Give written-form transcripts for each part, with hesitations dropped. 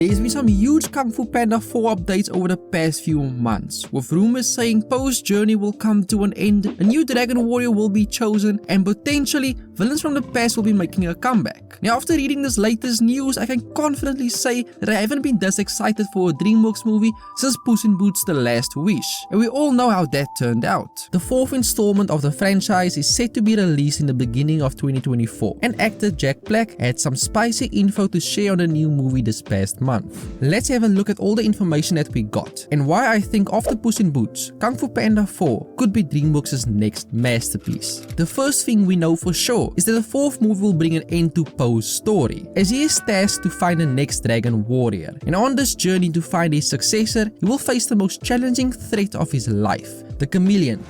There's been some huge Kung Fu Panda 4 updates over the past few months, with rumors saying Po's journey will come to an end, a new Dragon Warrior will be chosen, and potentially villains from the past will be making a comeback. Now, after reading this latest news, I can confidently say that I haven't been this excited for a DreamWorks movie since Puss in Boots: The Last Wish, and we all know how that turned out. The fourth installment of the franchise is set to be released in the beginning of 2024, and actor Jack Black had some spicy info to share on the new movie this past month. Let's have a look at all the information that we got, and why I think after Puss in Boots, Kung Fu Panda 4 could be DreamWorks' next masterpiece. The first thing we know for sure is that the fourth movie will bring an end to Po's story, as he is tasked to find the next Dragon Warrior, and on this journey to find his successor, he will face the most challenging threat of his life, the Chameleon.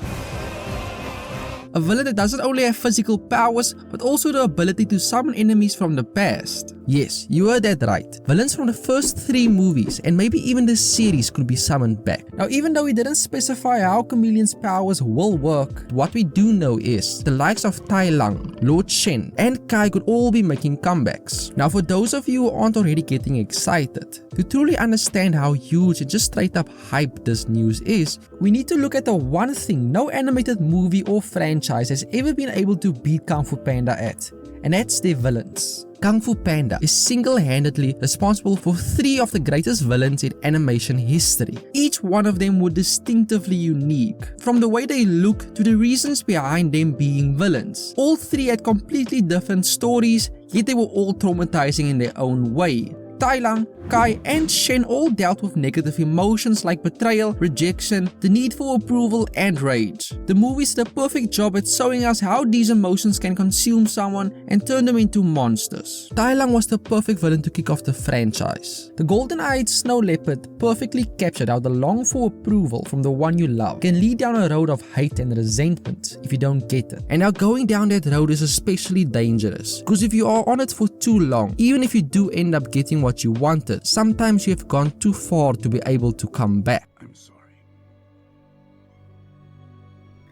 A villain that doesn't only have physical powers, but also the ability to summon enemies from the past. Yes, you heard that right. Villains from the first 3 movies, and maybe even the series, could be summoned back. Now, even though he didn't specify how Chameleon's powers will work, what we do know is the likes of Tai Lung, Lord Shen, and Kai could all be making comebacks. Now, for those of you who aren't already getting excited, to truly understand how huge and just straight up hype this news is, we need to look at the one thing no animated movie or franchise has ever been able to beat Kung Fu Panda at, and that's their villains. Kung Fu Panda is single-handedly responsible for 3 of the greatest villains in animation history. Each one of them were distinctively unique, from the way they look to the reasons behind them being villains. All 3 had completely different stories, yet they were all traumatizing in their own way. Tai Lung, Kai, and Shen all dealt with negative emotions like betrayal, rejection, the need for approval, and rage. The movies did a perfect job at showing us how these emotions can consume someone and turn them into monsters. Tai Lung was the perfect villain to kick off the franchise. The golden-eyed snow leopard perfectly captured how the long for approval from the one you love can lead down a road of hate and resentment if you don't get it. And how going down that road is especially dangerous, because if you are on it for too long, even if you do end up getting what you wanted, sometimes you have gone too far to be able to come back. I'm sorry.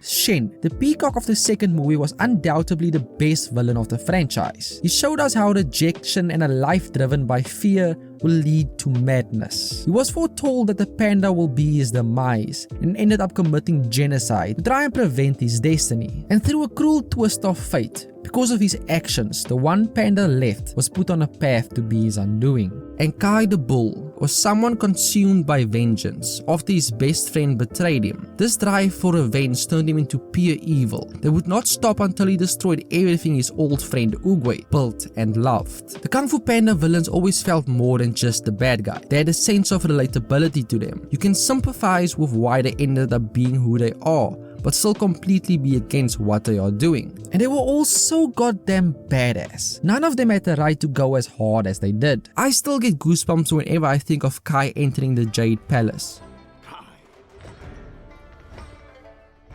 Shen, the peacock of the second movie, was undoubtedly the best villain of the franchise. He showed us how rejection and a life driven by fear will lead to madness. He was foretold that the panda will be his demise and ended up committing genocide to try and prevent his destiny. And through a cruel twist of fate, because of his actions, the one panda left was put on a path to be his undoing. And Kai the bull was someone consumed by vengeance after his best friend betrayed him. This drive for revenge turned him into pure evil that would not stop until he destroyed everything his old friend Oogway built and loved. The Kung Fu Panda villains always felt more than just the bad guy. They had a sense of relatability to them. You can sympathize with why they ended up being who they are, but still completely be against what they are doing. And they were all so goddamn badass. None of them had the right to go as hard as they did. I still get goosebumps whenever I think of Kai entering the Jade Palace,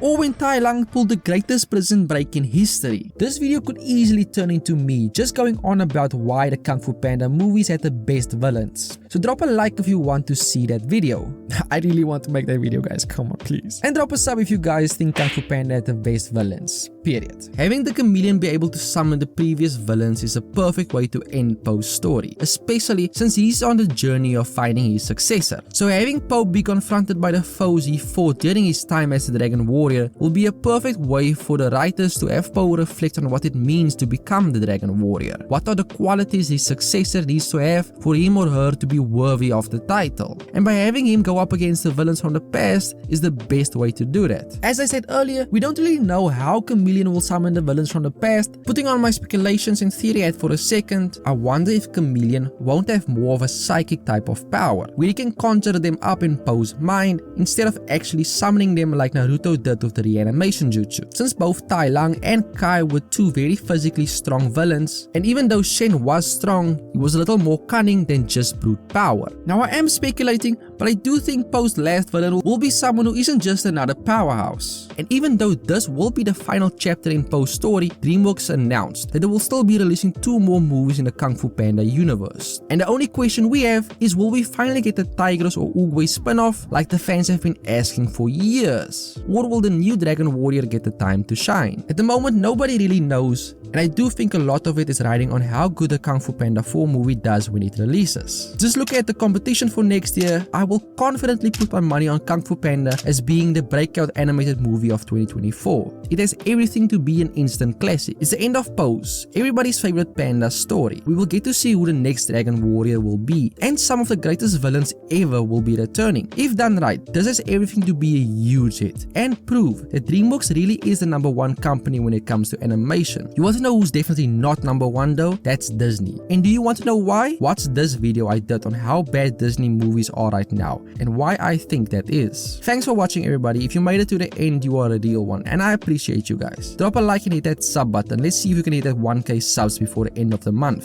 or when Tai Lung pulled the greatest prison break in history. This video could easily turn into me just going on about why the Kung Fu Panda movies had the best villains. So drop a like if you want to see that video. I really want to make that video, guys, come on please. And drop a sub if you guys think Kung Fu Panda had the best villains, period. Having the chameleon be able to summon the previous villains is a perfect way to end Po's story, especially since he's on the journey of finding his successor. So having Po be confronted by the foes he fought during his time as the Dragon Warrior will be a perfect way for the writers to have Po reflect on what it means to become the Dragon Warrior. What are the qualities his successor needs to have for him or her to be worthy of the title? And by having him go up against the villains from the past is the best way to do that. As I said earlier, we don't really know how Chameleon will summon the villains from the past. Putting on my speculations and theory hat for a second, I wonder if Chameleon won't have more of a psychic type of power, where he can conjure them up in Po's mind instead of actually summoning them like Naruto did with the reanimation jutsu. Since both Tai Lung and Kai were 2 very physically strong villains, and even though Shen was strong, he was a little more cunning than just brute power. Now I am speculating, but I do think Po's last villain will be someone who isn't just another powerhouse. And even though this will be the final chapter in Po's story, DreamWorks announced that they will still be releasing 2 more movies in the Kung Fu Panda universe. And the only question we have is, will we finally get the Tigers or Oogway spin-off like the fans have been asking for years? Or will the new Dragon Warrior get the time to shine? At the moment, nobody really knows, and I do think a lot of it is riding on how good the Kung Fu Panda 4 movie does when it releases. Just looking at the competition for next year, I will confidently put my money on Kung Fu Panda as being the breakout animated movie of 2024. It has everything to be an instant classic. It's the end of Pose, everybody's favorite Panda story. We will get to see who the next Dragon Warrior will be, and some of the greatest villains ever will be returning. If done right, this has everything to be a huge hit, and prove that DreamWorks really is the #1 company when it comes to animation. You want to know who's definitely not #1 though? That's Disney. And do you want to know why? Watch this video I did on how bad Disney movies are right now, and why I think that is. Thanks for watching everybody. If you made it to the end, you are a real one, and I appreciate you guys. Drop a like and hit that sub button. Let's see if we can hit that 1K subs before the end of the month.